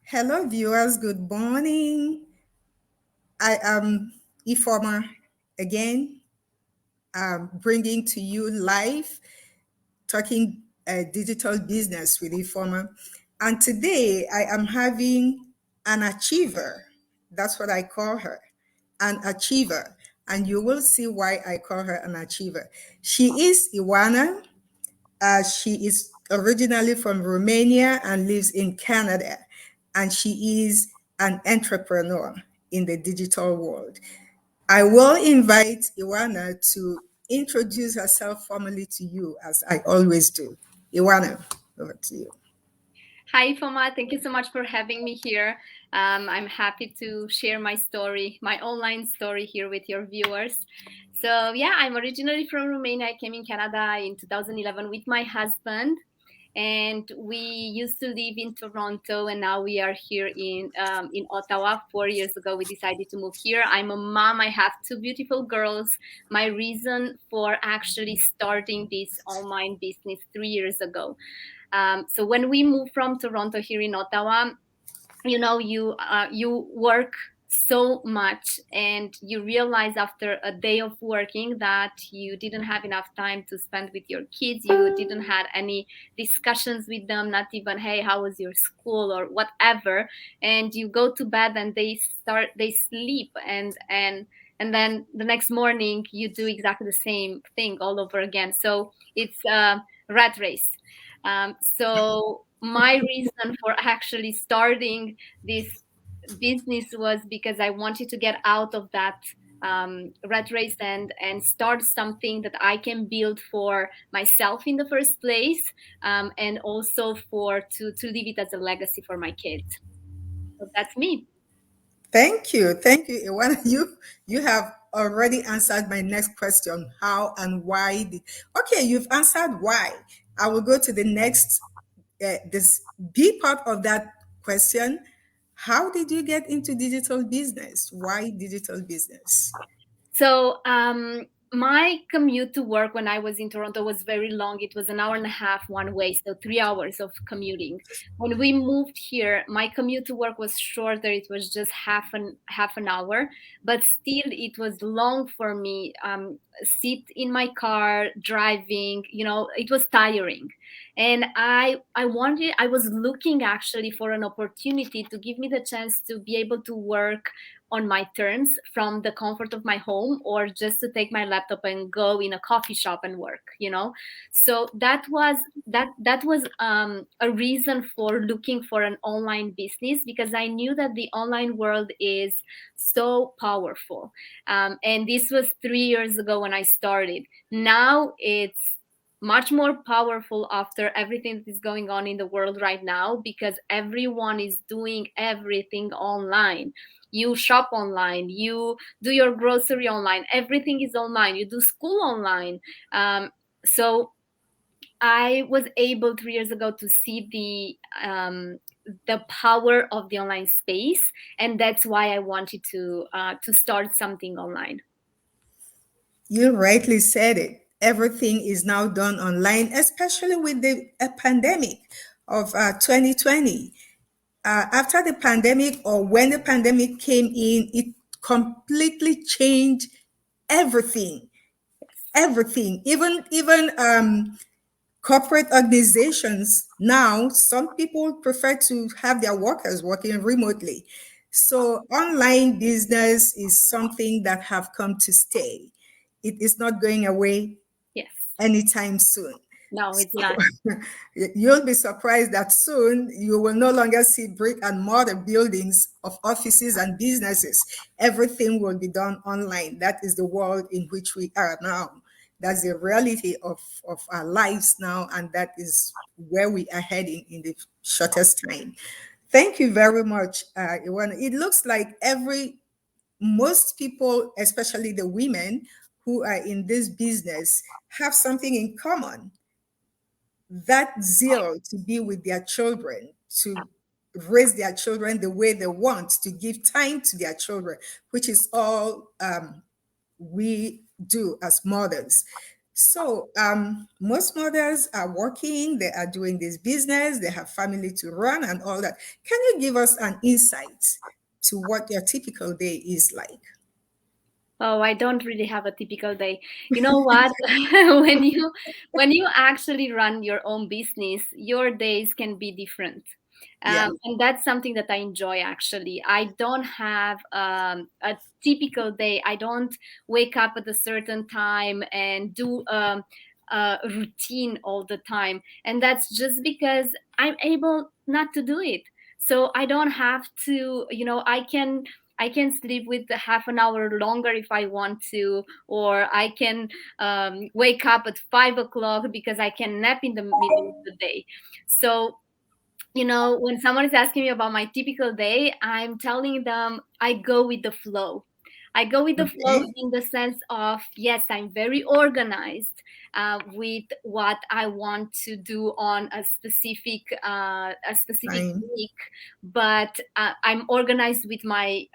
Hello, viewers. Good morning. I am Ifoma again, bringing to you live, talking digital business with Ifoma. And today I am having an achiever. That's what I call her, an achiever. And you will see why I call her an achiever. She is Iwana. She is originally from Romania and lives in Canada, and she is an entrepreneur in the digital world. I will invite Iwana to introduce herself formally to you, as I always do. Iwana, over to you. Hi, Foma. Thank you so much for having me here. I'm happy to share my story, my online story here with your viewers. So, yeah, I'm originally from Romania. I came in Canada in 2011 with my husband, and we used to live in Toronto, and now we are here in Ottawa. 4 years ago, we decided to move here. I'm a mom. I have two beautiful girls. My reason for actually starting this online business 3 years ago. So when we moved from Toronto here in Ottawa, you work so much, and you realize after a day of working that you didn't have enough time to spend with your kids. You didn't have any discussions with them, not even, hey, how was your school or whatever. And you go to bed and they sleep, and then the next morning you do exactly the same thing all over again. So it's a rat race. So my reason for actually starting this business was because I wanted to get out of that rat race and start something that I can build for myself in the first place, and also for to leave it as a legacy for my kids. So that's me. Thank you, Iwana. You have already answered my next question: how and why. Okay, you've answered why. I will go to the next this B part of that question. How did you get into digital business? Why digital business? So my commute to work when I was in Toronto was very long. It was an hour and a half one way, so 3 hours of commuting. When we moved here, my commute to work was shorter. It was just half an hour, but still it was long for me. Sit in my car driving, it was tiring, and I was looking actually for an opportunity to give me the chance to be able to work on my terms from the comfort of my home, or just to take my laptop and go in a coffee shop and work. So that was a reason for looking for an online business, because I knew that the online world is so powerful. And this was 3 years ago when I started. Now it's much more powerful after everything that is going on in the world right now, because everyone is doing everything online. You shop online, you do your grocery online, everything is online, you do school online. So I was able 3 years ago to see the power of the online space, and that's why I wanted to start something online. You rightly said it. Everything is now done online, especially with the pandemic of 2020. After the pandemic, or when the pandemic came in, it completely changed everything. Everything, even corporate organizations now, some people prefer to have their workers working remotely. So online business is something that have come to stay. It is not going away Yes. anytime soon. No, it's So not. you'll be surprised that soon you will no longer see brick and mortar buildings of offices and businesses. Everything will be done online. That is the world in which we are now. That's the reality of our lives now, and that is where we are heading in the shortest time. Thank you very much, Iwana. It looks like most people, especially the women who are in this business, have something in common: that zeal to be with their children, to raise their children the way they want, to give time to their children, which is all we do as mothers. So, most mothers are working, they are doing this business, they have family to run and all that. Can you give us an insight to what your typical day is like? Oh, I don't really have a typical day. You know what? when you when you actually run your own business, your days can be different. Yeah, And that's something that I enjoy actually. I don't have a typical day. I don't wake up at a certain time and do a routine all the time. And that's just because I'm able not to do it. So I don't have to, I can sleep with half an hour longer if I want to, or I can wake up at 5 o'clock because I can nap in the middle of the day. So, when someone is asking me about my typical day, I'm telling them I go with the flow. I go with the flow okay, in the sense of, yes, I'm very organized with what I want to do on a specific fine. week, but I'm organized with my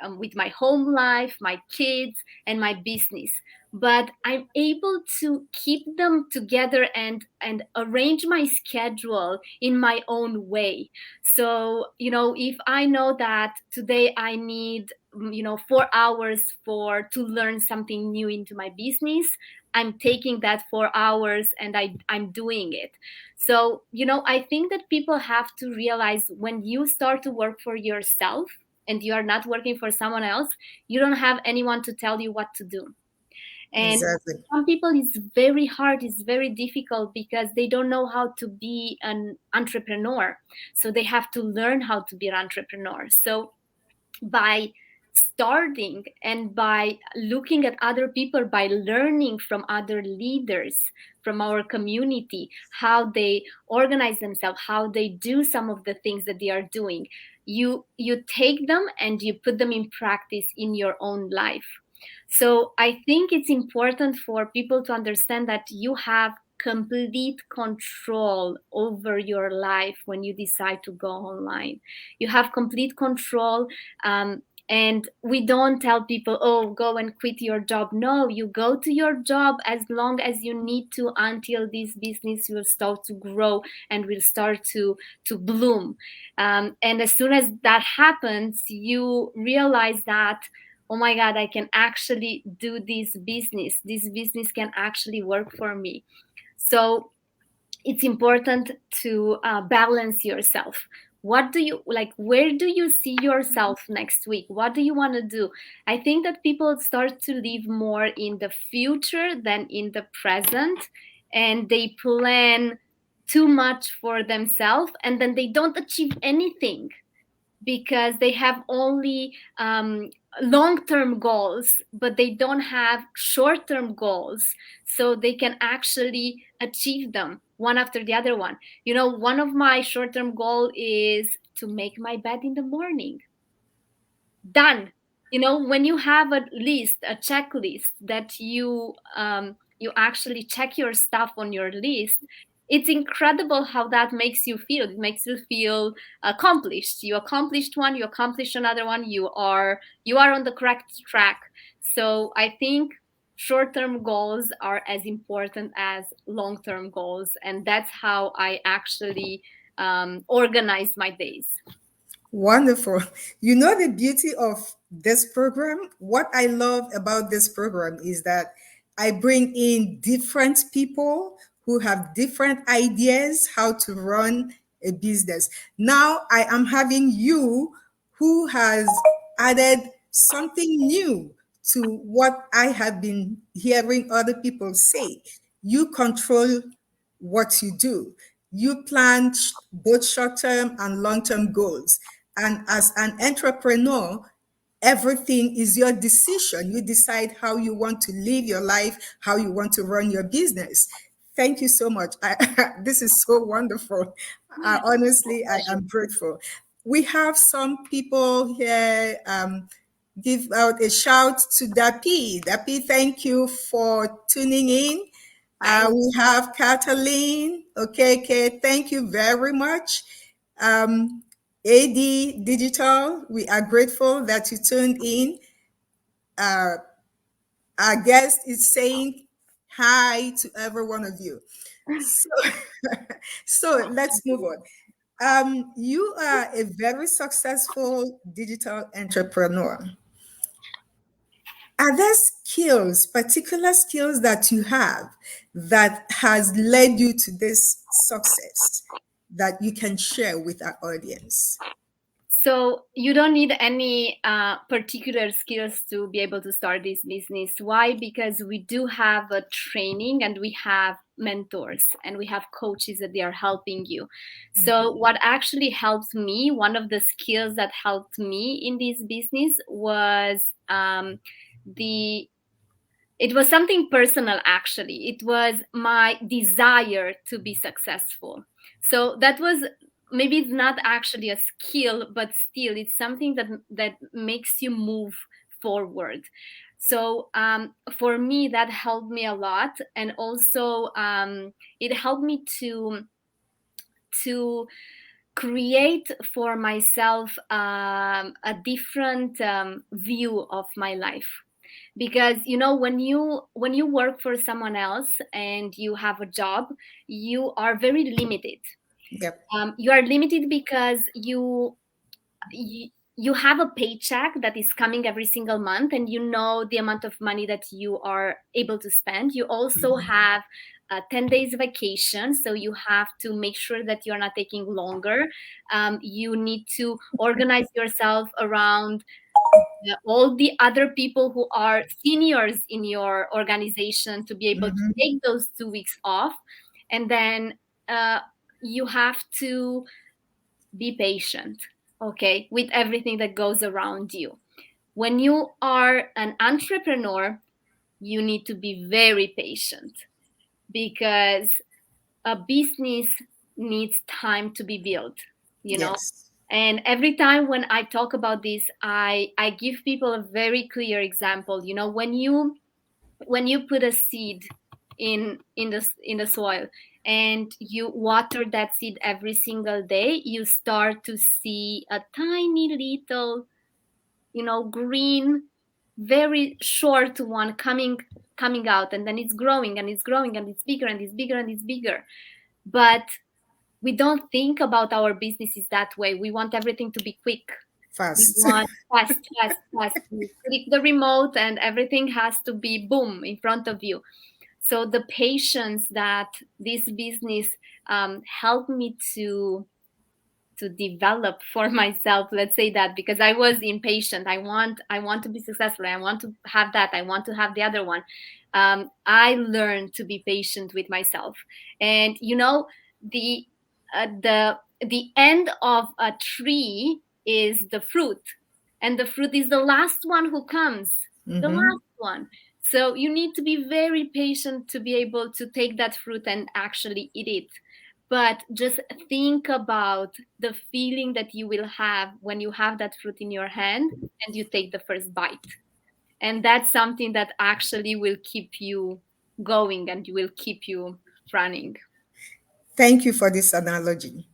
home life, my kids, and my business. But I'm able to keep them together and arrange my schedule in my own way. So, if I know that today I need 4 hours for to learn something new into my business, I'm taking that 4 hours and I'm doing it. So, I think that people have to realize when you start to work for yourself and you are not working for someone else, you don't have anyone to tell you what to do. And Exactly. some people it's very hard, it's very difficult because they don't know how to be an entrepreneur. So they have to learn how to be an entrepreneur. So by starting and by looking at other people, by learning from other leaders from our community, how they organize themselves, how they do some of the things that they are doing, you take them and you put them in practice in your own life. So I think it's important for people to understand that you have complete control over your life when you decide to go online. You have complete control. And we don't tell people, oh, go and quit your job. No, you go to your job as long as you need to until this business will start to grow and will start to bloom. And as soon as that happens, you realize that, oh my God, I can actually do this business can actually work for me. So it's important to balance yourself. What do you like? Where do you see yourself next week? What do you want to do? I think that people start to live more in the future than in the present, and they plan too much for themselves, and then they don't achieve anything because they have only long-term goals, but they don't have short-term goals, so they can actually achieve them one after the other one. One of my short-term goal is to make my bed in the morning. Done. When you have a list, a checklist that you actually check your stuff on your list, it's incredible how that makes you feel. It makes you feel accomplished. You accomplished one, you accomplished another one, you are on the correct track. So I think short-term goals are as important as long-term goals, and that's how I actually organize my days. Wonderful. You know the beauty of this program? What I love about this program is that I bring in different people who have different ideas how to run a business. Now I am having you who has added something new to what I have been hearing other people say. You control what you do. You plan both short term and long term goals. And as an entrepreneur, everything is your decision. You decide how you want to live your life, how you want to run your business. Thank you so much. This is so wonderful. Honestly, I am grateful. We have some people here. Give out a shout to Dapi. Dapi, thank you for tuning in. Hi. We have Cataline. Okay, thank you very much. Um, AD Digital, we are grateful that you tuned in. Uh, our guest is saying Hi to every one of you. So, so let's move on. You are a very successful digital entrepreneur. Are there skills, particular skills that you have that has led you to this success that you can share with our audience? So you don't need any particular skills to be able to start this business. Why? Because we do have a training and we have mentors and we have coaches that they are helping you. So what actually helped me, one of the skills that helped me in this business was the it was something personal. Actually, it was my desire to be successful. So that was, maybe it's not actually a skill, but still it's something that makes you move forward. So for me, that helped me a lot. And also it helped me to create for myself a different view of my life. Because when you work for someone else and you have a job, you are very limited. Yep. You are limited because you have a paycheck that is coming every single month, and you know the amount of money that you are able to spend. You also have 10 days vacation, so you have to make sure that you're not taking longer. You need to organize yourself around all the other people who are seniors in your organization to be able to Mhm. take those 2 weeks off. And then uh, you have to be patient, okay, with everything that goes around you. When you are an entrepreneur, you need to be very patient, because a business needs time to be built, you know. Yes. And every time when I talk about this, I give people a very clear example. When you put a seed in the soil, and you water that seed every single day, you start to see a tiny little, green, very short one coming out, and then it's growing and it's growing and it's bigger and it's bigger and it's bigger. But we don't think about our businesses that way. We want everything to be quick. We Fast. want fast, fast, fast. You click the remote and everything has to be boom in front of you. So the patience that this business helped me to develop for myself, let's say that, because I was impatient. I want to be successful. I want to have that. I want to have the other one. I learned to be patient with myself. And the the end of a tree is the fruit, and the fruit is the last one who comes, the Hmm. last one. So you need to be very patient to be able to take that fruit and actually eat it. But just think about the feeling that you will have when you have that fruit in your hand and you take the first bite. And that's something that actually will keep you going and will keep you running. Thank you for this analogy.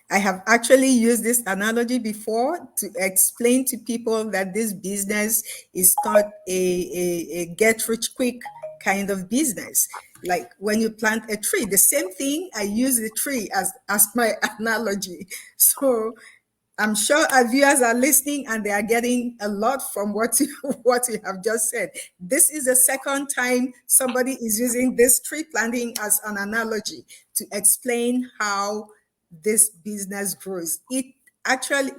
I have actually used this analogy before to explain to people that this business is not a get rich quick kind of business. Like when you plant a tree, the same thing, I use the tree as my analogy. So I'm sure our viewers are listening and they are getting a lot from what you what you have just said. This is the second time somebody is using this tree planting as an analogy to explain how this business grows. It actually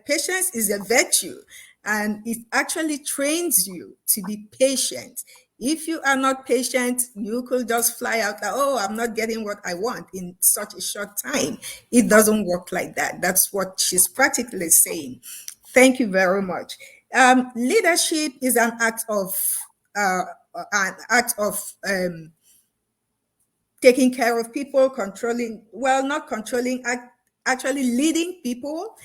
patience is a virtue, and it actually trains you to be patient. If you are not patient, you could just fly out like, oh, I'm not getting what I want in such a short time. It doesn't work like that. That's what she's practically saying. Thank you very much. Leadership is uh, an act of taking care of people, controlling, well, not controlling, actually leading people.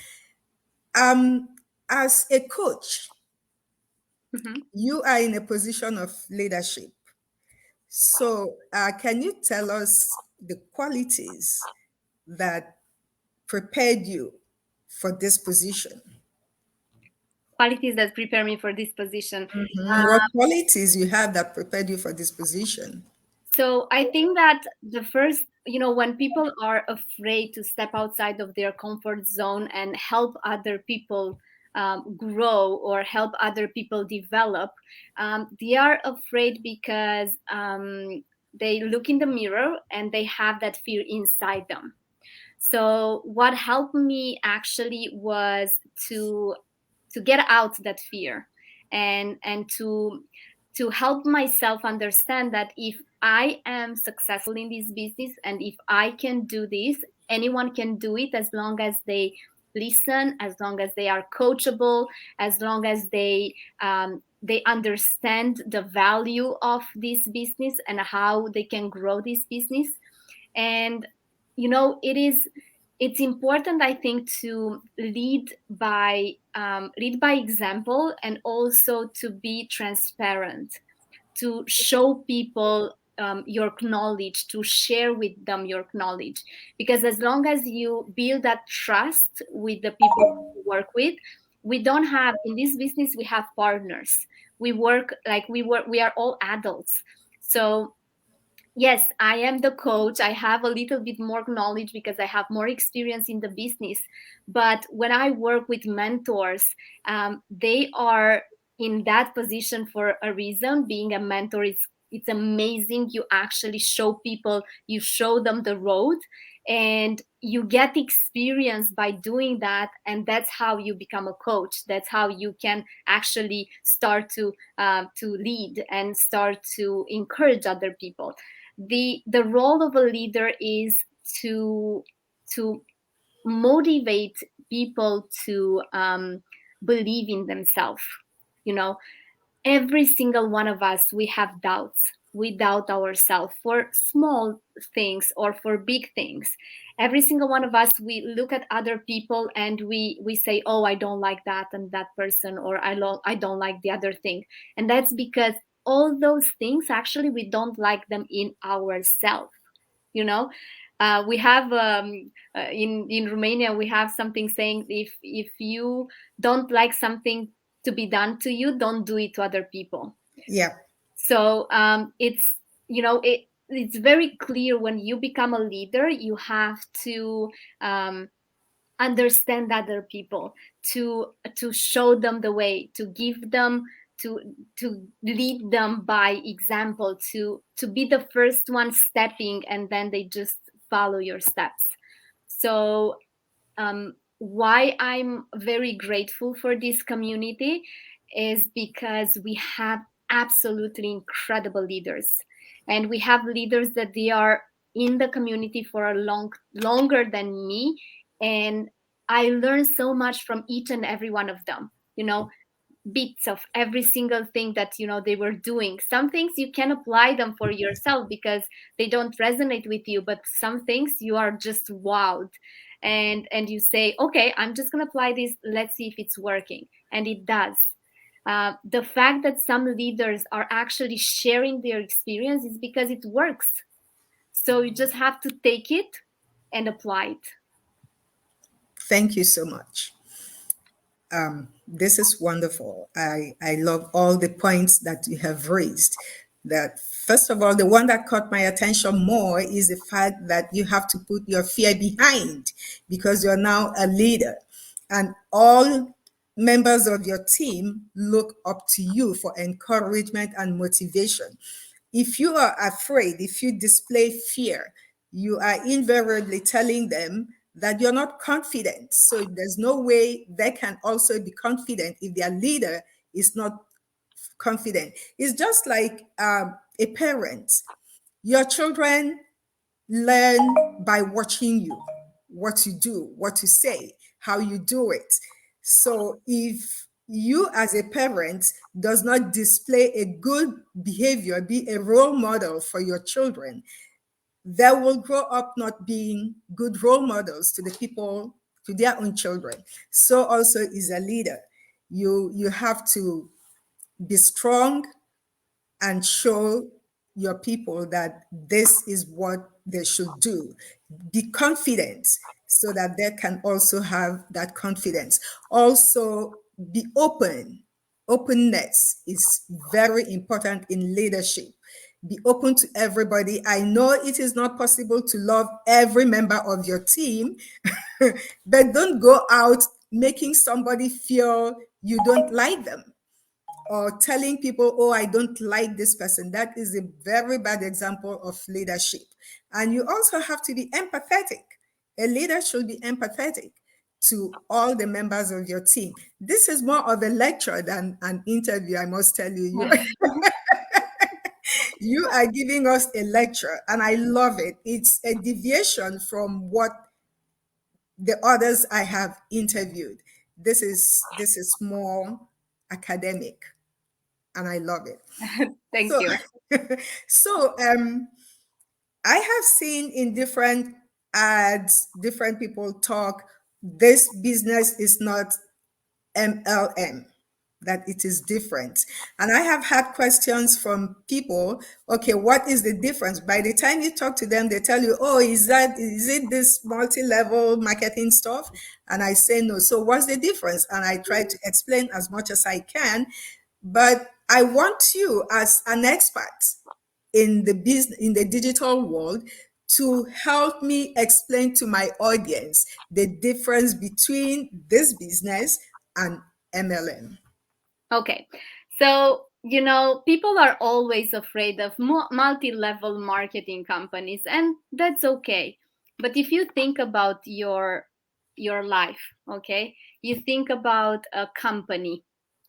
Um, as a coach, Mhm. you are in a position of leadership. So, can you tell us the qualities that prepared you for this position? Qualities that prepare me for this position. Mhm. What qualities you have that prepared you for this position? So I think that the first, when people are afraid to step outside of their comfort zone and help other people grow or help other people develop, they are afraid because they look in the mirror and they have that fear inside them. So what helped me actually was to get out that fear, and to help myself understand that if I am successful in this business and if I can do this, anyone can do it as long as they listen, as long as they are coachable, as long as they understand the value of this business and how they can grow this business. And it's important, I think, to lead by example, and also to be transparent, to show people your knowledge, to share with them your knowledge. Because as long as you build that trust with the people you work with, we don't have in this business, we have partners. We are all adults. So yes, I am the coach. I have a little bit more knowledge because I have more experience in the business. But when I work with mentors, they are in that position for a reason. Being a mentor is it's amazing. You actually show people, you show them the road, and you get experience by doing that. And that's how you become a coach. That's how you can actually start to lead and start to encourage other people. The role of a leader is to motivate people to believe in themselves. you know every single one of us, we have doubts. We doubt ourselves for small things or for big things. Every single one of us, we look at other people and we say, oh, I don't like that and that person, or I don't like the other thing. And that's because all those things, actually, we don't like them in ourselves. you know we have in Romania, we have something saying, if you don't like something to be done to you, don't do it to other people. Yeah. So it's very clear, when you become a leader, you have to um, understand other people, to show them the way, to give them, to to lead them by example, to be the first one stepping, and then they just follow your steps. So why I'm very grateful for this community is because we have absolutely incredible leaders, and we have leaders that they are in the community for a longer than me, and I learn so much from each and every one of them. Bits of every single thing that they were doing. Some things you can apply them for yourself because they don't resonate with you, but some things you are just wowed, and you say, okay, I'm just going to apply this, let's see if it's working. And it does. The fact that some leaders are actually sharing their experience is because it works. So you just have to take it and apply it. Thank you so much. This is wonderful. I love all the points that you have raised. That first of all, the one that caught my attention more is the fact that you have to put your fear behind because you're now a leader, and all members of your team look up to you for encouragement and motivation. If you are afraid, if you display fear, you are invariably telling them that you're not confident. So there's no way they can also be confident if their leader is not confident. It's just like a parent. Your children learn by watching you, what you do, what you say, how you do it. So if you as a parent does not display a good behavior, be a role model for your children, they will grow up not being good role models to the people, to their own children. So also is a leader. You have to be strong and show your people that this is what they should do. Be confident so that they can also have that confidence. Also, be open. Openness is very important in leadership. Be open to everybody. I know it is not possible to love every member of your team, but don't go out making somebody feel you don't like them, or telling people, oh, I don't like this person. That is a very bad example of leadership. And you also have to be empathetic. A leader should be empathetic to all the members of your team. This is more of a lecture than an interview, I must tell you. You are giving us a lecture, and I love it. It's a deviation from what the others I have interviewed. This is more academic, and I love it. Thank So, you. so I have seen in different ads, different people talk. This business is not MLM, that it is different. And I have had questions from people, okay, what is the difference? By the time you talk to them, they tell you, oh, is it this multi-level marketing stuff? And I say no. So what's the difference? And I try to explain as much as I can. But I want you, as an expert in the business, in the digital world, to help me explain to my audience the difference between this business and MLM. Okay. So, people are always afraid of multi-level marketing companies, and that's okay. But if you think about your life, okay? You think about a company,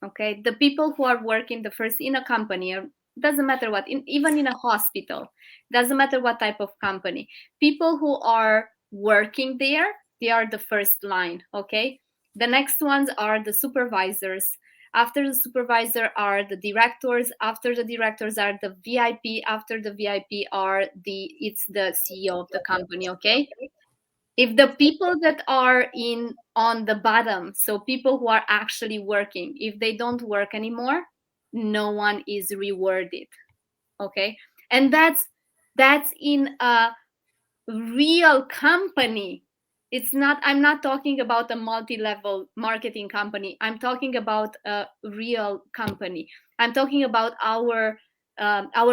okay? The people who are working the first in a company, or doesn't matter what, even in a hospital, doesn't matter what type of company. People who are working there, they are the first line, okay? The next ones are the supervisors. After the supervisor are the directors. After the directors are the VIP. After the VIP are it's the CEO of the company. Okay. If the people that are in on the bottom, so people who are actually working, if they don't work anymore, no one is rewarded. Okay. And that's in a real company. I'm not talking about a multi-level marketing company. I'm talking about a real company. I'm talking about our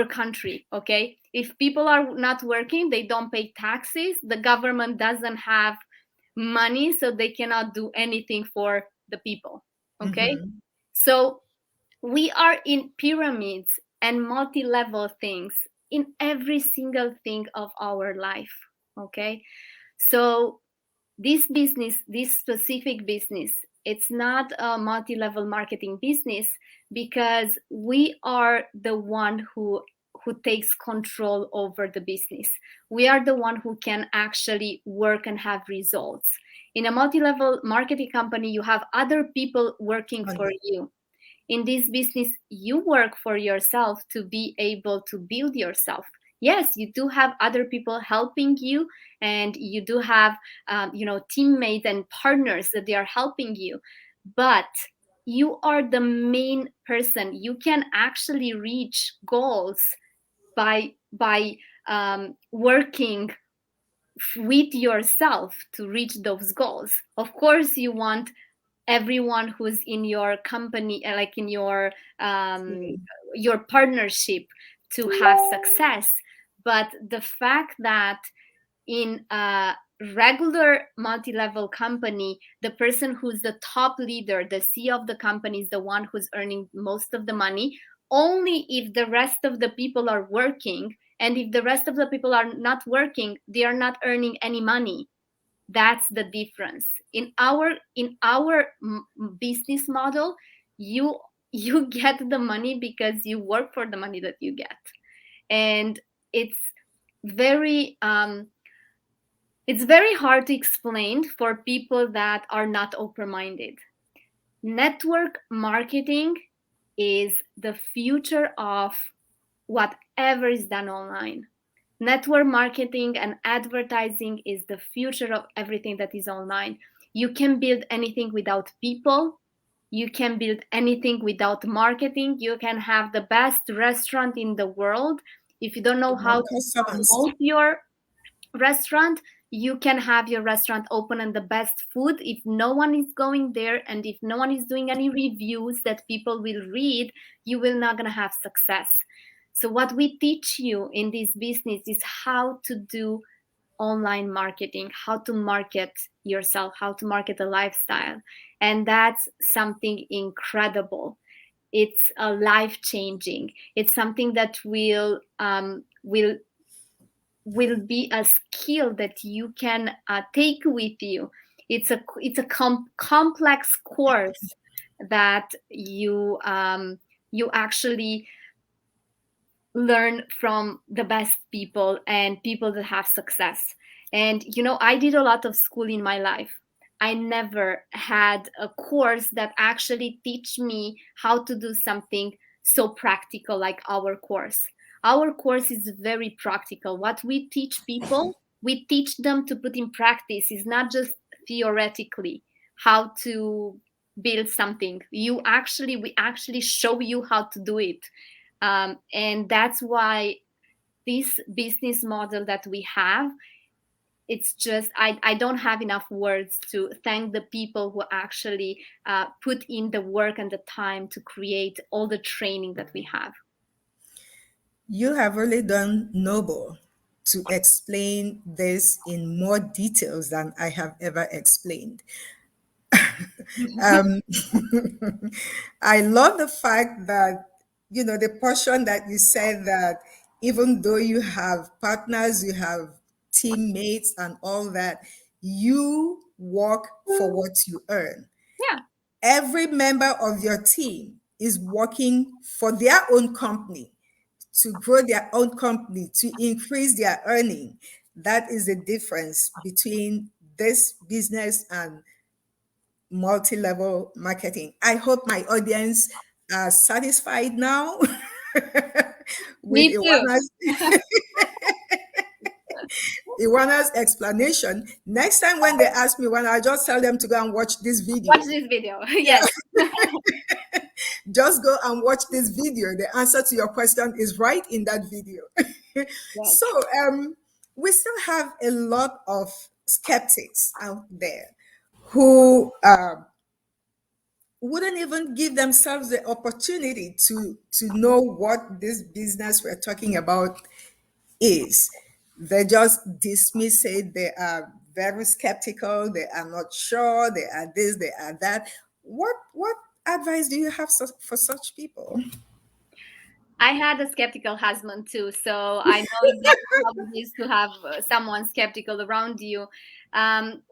country. Okay, if people are not working, they don't pay taxes, the government doesn't have money, so they cannot do anything for the people. Okay, Mhm. so we are in pyramids and multi-level things in every single thing of our life. Okay, so this specific business, it's not a multi-level marketing business, because we are the one who takes control over the business. We are the one who can actually work and have results. In a multi-level marketing company, you have other people working for you. In this business, you work for yourself to be able to build yourself. Yes, you do have other people helping you, and you do have teammates and partners that they are helping you, but you are the main person. You can actually reach goals by working with yourself to reach those goals. Of course, you want everyone who's in your company, like in your partnership, to have success. But the fact that in a regular multi-level company, the person who's the top leader, the CEO of the company, is the one who's earning most of the money, only if the rest of the people are working. And if the rest of the people are not working, they are not earning any money. That's the difference. In our business model, you get the money because you work for the money that you get. And it's very it's very hard to explain for people that are not open-minded. Network marketing is the future of whatever is done online. Network marketing and advertising is the future of everything that is online. You can build anything without people. You can build anything without marketing. You can have the best restaurant in the world. If you don't know how Without to customers. promote your restaurant, you can have your restaurant open and the best food. If no one is going there, and if no one is doing any reviews that people will read, you will not gonna have success. So what we teach you in this business is how to do online marketing, how to market yourself, how to market a lifestyle. And that's something incredible. It's a life changing. It's something that will be a skill that you can take with you. It's a complex course that you actually learn from the best people and people that have success. And I did a lot of school in my life. I never had a course that actually teach me how to do something so practical like our course. Our course is very practical. What we teach people, we teach them to put in practice. It's not just theoretically how to build something. We actually show you how to do it. And that's why this business model that we have, it's just I don't have enough words to thank the people who actually put in the work and the time to create all the training that we have. You have really done noble to explain this in more details than I have ever explained. Um, I love the fact that, the portion that you said that even though you have partners, you have teammates and all that, you work for what you earn. Yeah, Every member of your team is working for their own company, to grow their own company, to increase their earning. That is the difference between this business and multi-level marketing. I hope my audience are satisfied now with me too. Iwana's explanation. Next time when they ask me, when I just tell them to go and watch this Watch video. this video. Yeah, Yes. just go and watch this video. The answer to your question is right in that video. Yes. So we still have a lot of skeptics out there who wouldn't even give themselves the opportunity to know what this business we're talking about is. They just dismiss it. They are very skeptical. They are not sure. They are this. They are that. What advice do you have for such people? I had a skeptical husband too, so I know exactly how it is to have someone skeptical around you. Um,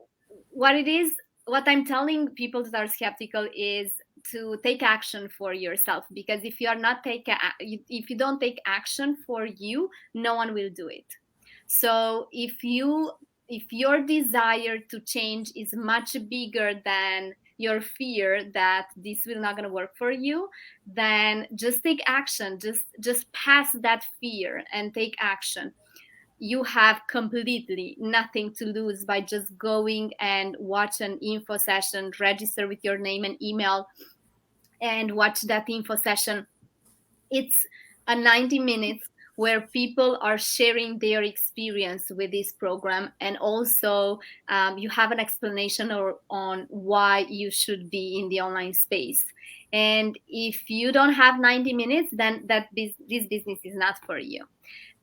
what it is, what I'm telling people that are skeptical is to take action for yourself, because if you are not if you don't take action for you, no one will do it. So if your desire to change is much bigger than your fear that this will not going to work for you, then just take action. Just pass that fear and take action. You have completely nothing to lose by just going and watch an info session, register with your name and email, and watch that info session. It's a 90 minutes where people are sharing their experience with this program, and also you have an explanation on why you should be in the online space. And if you don't have 90 minutes, then this business is not for you.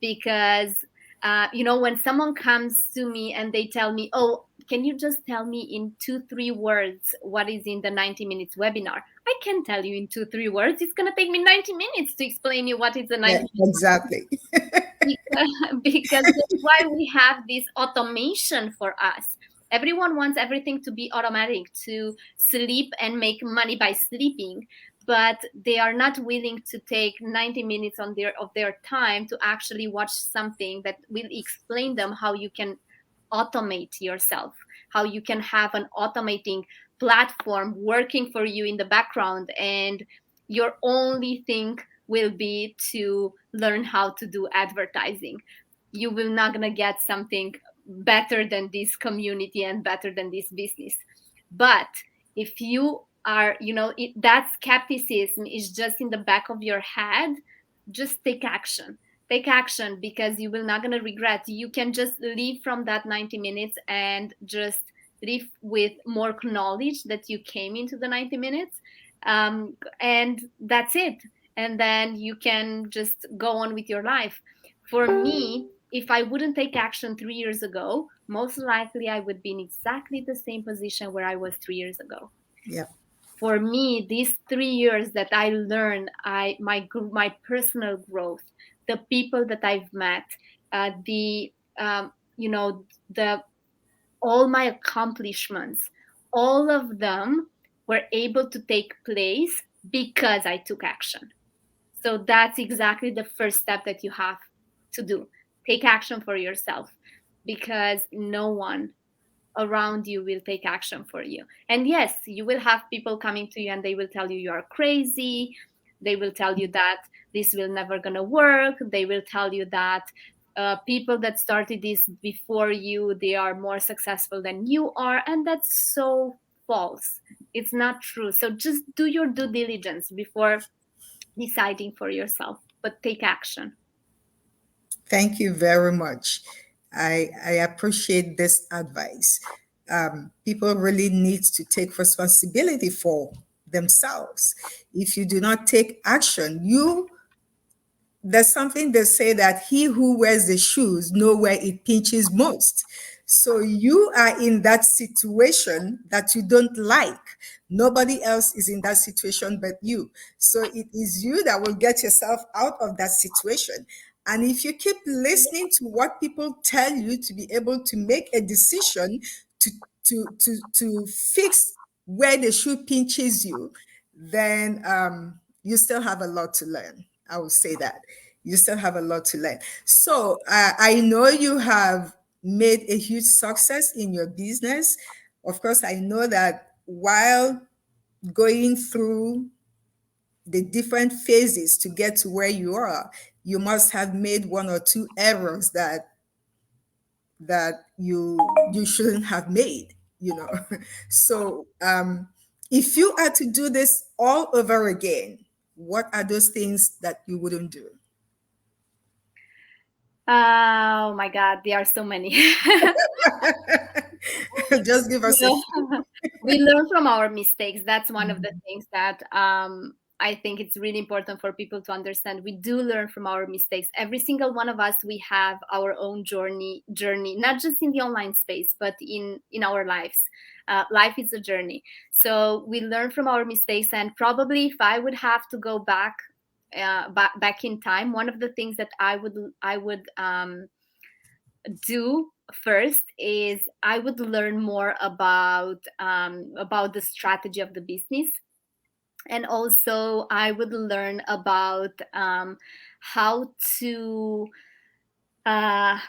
Because when someone comes to me and they tell me, oh, can you just tell me in 2-3 words what is in the 90 minutes webinar? I can tell you in 2-3 words. It's going to take me 90 minutes to explain you what is the Yeah, 90 exactly. because that's why we have this automation for us. Everyone wants everything to be automatic, to sleep and make money by sleeping, but they are not willing to take 90 minutes of their time to actually watch something that will explain them how you can automate yourself, how you can have an automating platform working for you in the background, and your only thing will be to learn how to do advertising. You will not gonna get something better than this community and better than this business. But if you are, that skepticism is just in the back of your head, just take action. Take action, because you will not gonna regret. You can just leave from that 90 minutes and just leave with more knowledge that you came into the 90 minutes, and that's it. and then you can just go on with your life. For me, if I wouldn't take action 3 years ago, most likely I would be in exactly the same position where I was 3 years ago. Yeah. For me, these 3 years that I learned, my personal growth, the people that I've met, the you know the all my accomplishments, all of them were able to take place because I took action. So that's exactly the first step that you have to do. Take action for yourself, because no one around you will take action for you. And yes, you will have people coming to you and they will tell you are crazy. They will tell you that this will never gonna work. They will tell you that people that started this before you, they are more successful than you are, and that's so false. It's not true. So just do your due diligence before deciding for yourself, but take action. Thank you very much. I appreciate this advice. People really need to take responsibility for themselves. If you do not take action, you there's something they say that he who wears the shoes know where it pinches most. So you are in that situation that you don't like. Nobody else is in that situation but you. So it is you that will get yourself out of that situation. And if you keep listening to what people tell you to be able to make a decision to to fix where the shoe pinches you, then you still have a lot to learn. I will say that you still have a lot to learn. So I know you have made a huge success in your business. Of course, I know that while going through the different phases to get to where you are, you must have made one or two errors that you shouldn't have made. You know, so if you had to do this all over again, what are those things that you wouldn't do? Oh my God, there are so many. Just give You us a few. know, we learn from our mistakes. That's one of the things that I think it's really important for people to understand. We do learn from our mistakes. Every single one of us, we have our own journey, not just in the online space, but in our lives. Life is a journey. So we learn from our mistakes. And probably, if I would have to go back in time, one of the things that I would do first is I would learn more about the strategy of the business, and also I would learn about how to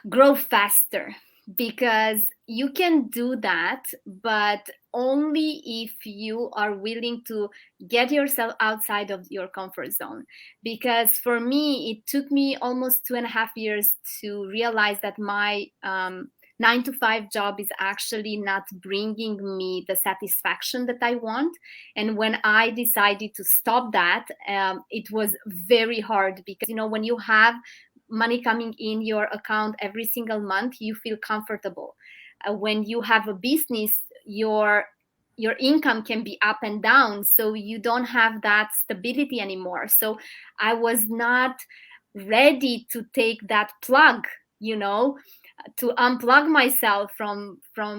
grow faster, because you can do that, but only if you are willing to get yourself outside of your comfort zone. Because for me, it took me almost 2.5 years to realize that my 9 to 5 job is actually not bringing me the satisfaction that I want. And when I decided to stop that, it was very hard, because when you have money coming in your account every single month, you feel comfortable. When you have a business, your income can be up and down, so you don't have that stability anymore. So I was not ready to take that plug, to unplug myself from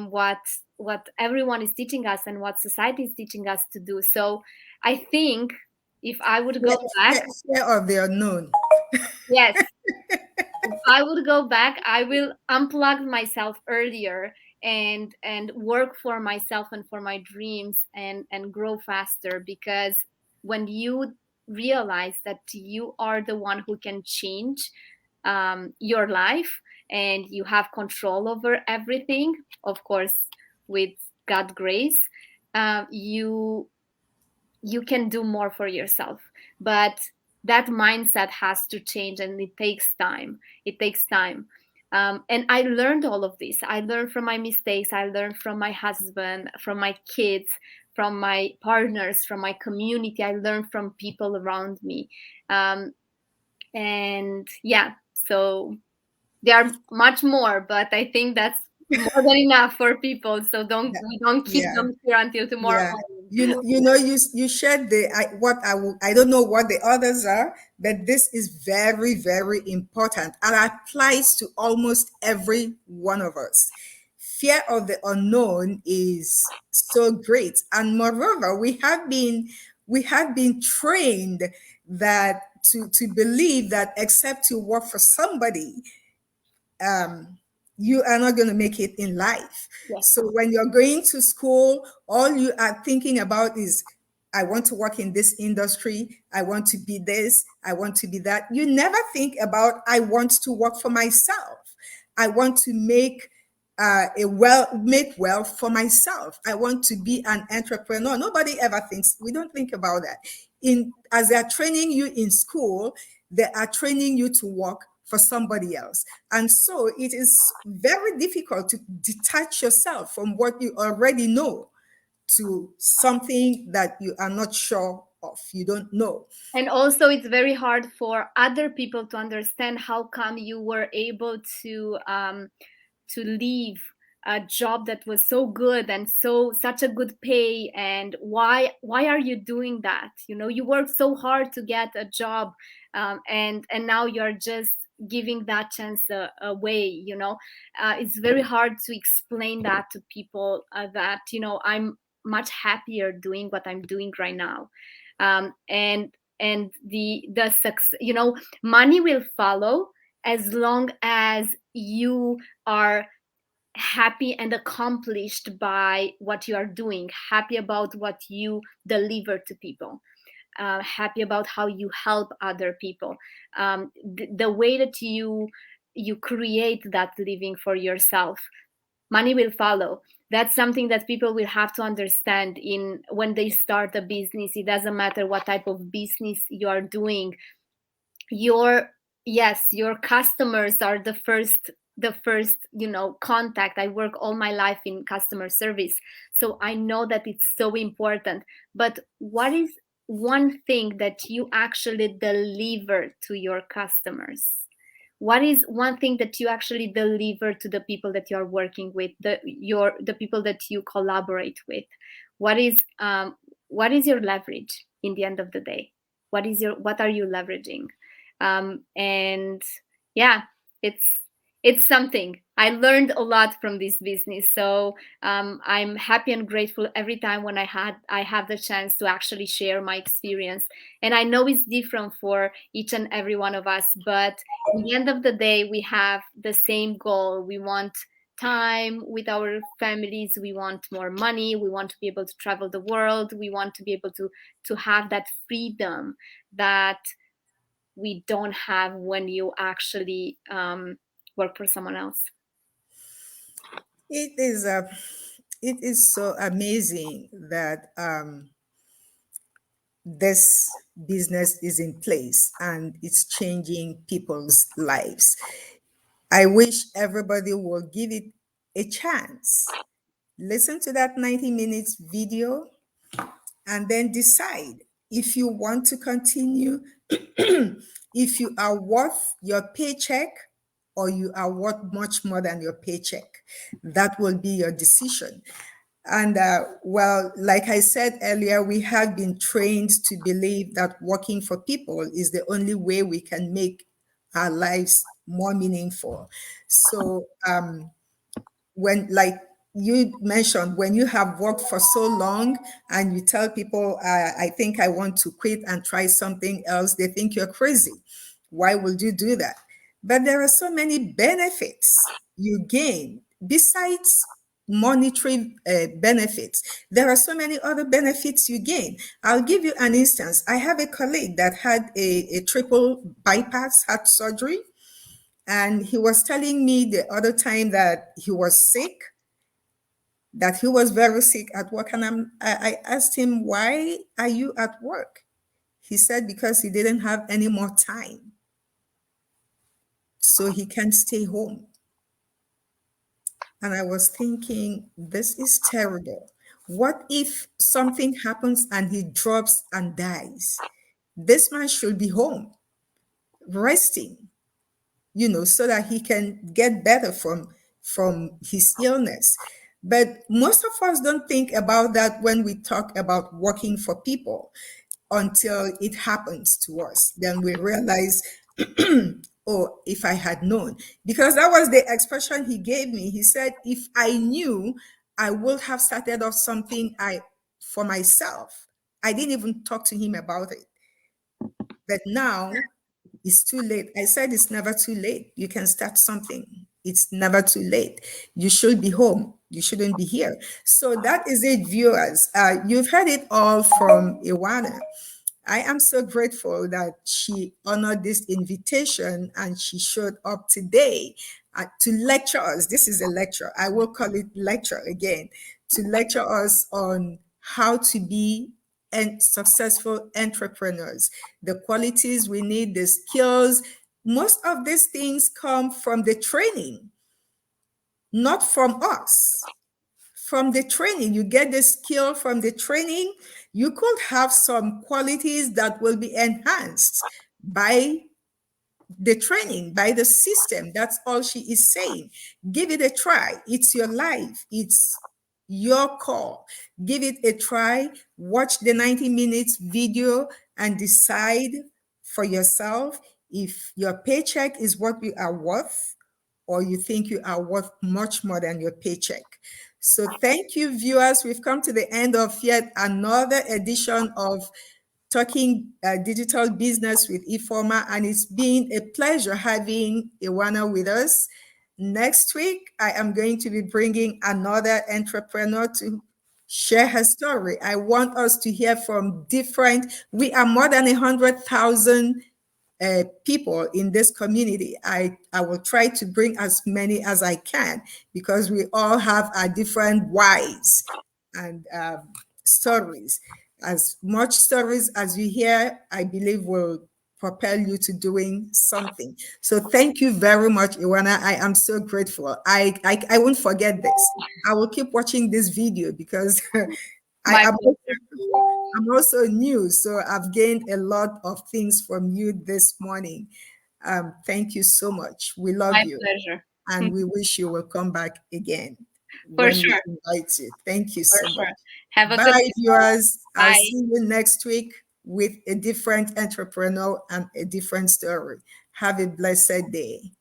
what everyone is teaching us and what society is teaching us to do. So I think if I would go back, Fear of the unknown. yes, if I would go back, I will unplug myself earlier and work for myself and for my dreams and grow faster. Because when you realize that you are the one who can change your life, and you have control over everything, of course, with God grace, you can do more for yourself. But that mindset has to change, and it takes time. And I learned all of this. I learned from my mistakes. I learned from my husband, from my kids, from my partners, from my community. I learned from people around me. And yeah, so there are much more, but I think that's more than enough for people. So don't Yeah, we don't keep yeah, them here until tomorrow yeah. You shared I don't know what the others are, but this is very, very important and applies to almost every one of us. Fear of the unknown is so great, and moreover, we have been trained that to believe that except you work for somebody, um, you are not going to make it in life. Yes. So when you're going to school, all you are thinking about is, I want to work in this industry. I want to be this. I want to be that. You never think about, I want to work for myself. I want to make wealth for myself. I want to be an entrepreneur. Nobody ever thinks. We don't think about that. In as they are training you in school, they are training you to work for somebody else. And so it is very difficult to detach yourself from what you already know to something that you are not sure of, you don't know. And also it's very hard for other people to understand how come you were able to leave a job that was so good and such a good pay, and why are you doing that? You worked so hard to get a job, and now you're just giving that chance away. It's very hard to explain that to people, that I'm much happier doing what I'm doing right now. And the success, money will follow as long as you are happy and accomplished by what you are doing, happy about what you deliver to people, happy about how you help other people, the way that you create that living for yourself. Money will follow. That's something that people will have to understand in when they start a business. It doesn't matter what type of business you are doing. your Yes, your customers are the first contact. I work all my life in customer service, so I know that it's so important. But what is one thing that you actually deliver to your customers? What is one thing that you actually deliver to the people that you are working with, the people that you collaborate with? What is your leverage in the end of the day? What are you leveraging? And yeah, it's it's something. I learned a lot from this business, so I'm happy and grateful every time when I have the chance to actually share my experience. And I know it's different for each and every one of us, but in the end of the day, we have the same goal. We want time with our families. We want more money. We want to be able to travel the world. We want to be able to have that freedom that we don't have when you actually work for someone else. It is it is so amazing that this business is in place and it's changing people's lives. I wish everybody will give it a chance. Listen to that 90 minutes video and then decide if you want to continue, if you are worth your paycheck or you are worth much more than your paycheck. That will be your decision. And well, like I said earlier, we have been trained to believe that working for people is the only way we can make our lives more meaningful. So when, like you mentioned, when you have worked for so long and you tell people, I think I want to quit and try something else, they think you're crazy. Why would you do that? But there are so many benefits you gain besides monetary benefits. There are so many other benefits you gain. I'll give you an instance. I have a colleague that had a triple bypass heart surgery, and he was telling me the other time that he was sick, that he was very sick at work. And I asked him, why are you at work? He said, because he didn't have any more time. So he can't stay home. And I was thinking, this is terrible. What if something happens and he drops and dies? This man should be home, resting, so that he can get better from his illness. But most of us don't think about that when we talk about working for people until it happens to us. Then we realize, oh, if I had known. Because that was the expression he gave me. He said, if I knew, I would have started off something I for myself. I didn't even talk to him about it. But now it's too late. I said it's never too late. You can start something. It's never too late. You should be home. You shouldn't be here. So that is it, viewers. You've heard it all from Iwana. I am so grateful that she honored this invitation and she showed up today to lecture us. This is a lecture. I will call it lecture again, to lecture us on how to be and successful entrepreneurs, the qualities we need, the skills. Most of these things come from the training, not from us. From the training, you get the skill from the training. You could have some qualities that will be enhanced by the training, by the system. That's all she is saying. Give it a try. It's your life. It's your call. Give it a try. Watch the 90 minutes video and decide for yourself if your paycheck is what you are worth or you think you are worth much more than your paycheck. So thank you, viewers. We've come to the end of yet another edition of Talking Digital Business with Ifoma, and it's been a pleasure having Iwana with us. Next week, I am going to be bringing another entrepreneur to share her story. I want us to hear from we are more than 100,000 people in this community. I will try to bring as many as I can because we all have our different whys and stories. As much stories as you hear, I believe will propel you to doing something. So thank you very much, Iwana. I am so grateful. I won't forget this. I will keep watching this video because I My am pleasure. I'm also new, so I've gained a lot of things from you this morning. Thank you so much. We love My you, pleasure. and we wish you will come back again For when we sure. invite you. Thank you For so much. sure. Have a good Bye, day. viewers. I'll Bye. see you next week with a different entrepreneur and a different story. Have a blessed day.